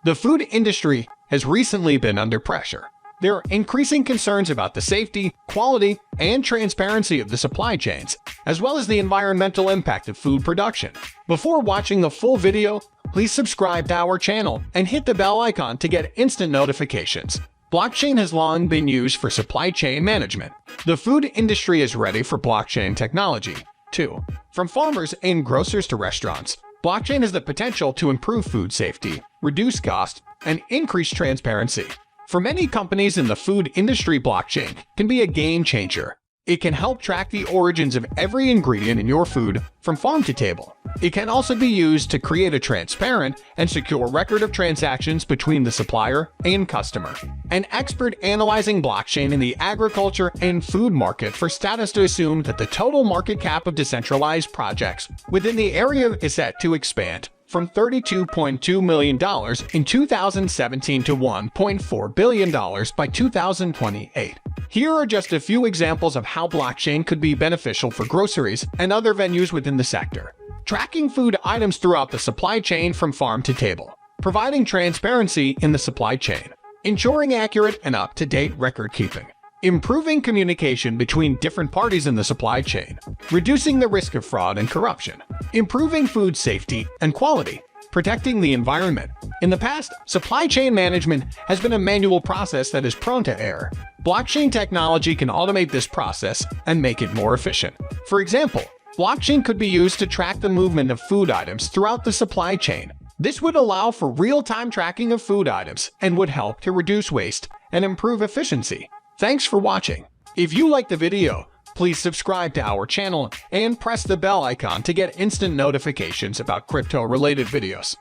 The food industry has recently been under pressure. There are increasing concerns about the safety, quality, and transparency of the supply chains, as well as the environmental impact of food production. Before watching the full video, please subscribe to our channel and hit the bell icon to get instant notifications. Blockchain has long been used for supply chain management. The food industry is ready for blockchain technology, too. From farmers and grocers to restaurants, blockchain has the potential to improve food safety, reduce cost, and increase transparency. For many companies in the food industry, blockchain can be a game changer. It can help track the origins of every ingredient in your food from farm to table. It can also be used to create a transparent and secure record of transactions between the supplier and customer. An expert analyzing blockchain in the agriculture and food market for status to assume that the total market cap of decentralized projects within the area is set to expand from $32.2 million in 2017 to $1.4 billion by 2028. Here are just a few examples of how blockchain could be beneficial for groceries and other venues within the sector. Tracking food items throughout the supply chain from farm to table. Providing transparency in the supply chain. Ensuring accurate and up-to-date record keeping. Improving communication between different parties in the supply chain. Reducing the risk of fraud and corruption. Improving food safety and quality. Protecting the environment. In the past, supply chain management has been a manual process that is prone to error. Blockchain technology can automate this process and make it more efficient. For example, blockchain could be used to track the movement of food items throughout the supply chain. This would allow for real-time tracking of food items and would help to reduce waste and improve efficiency. Thanks for watching. If you liked the video, please subscribe to our channel and press the bell icon to get instant notifications about crypto-related videos.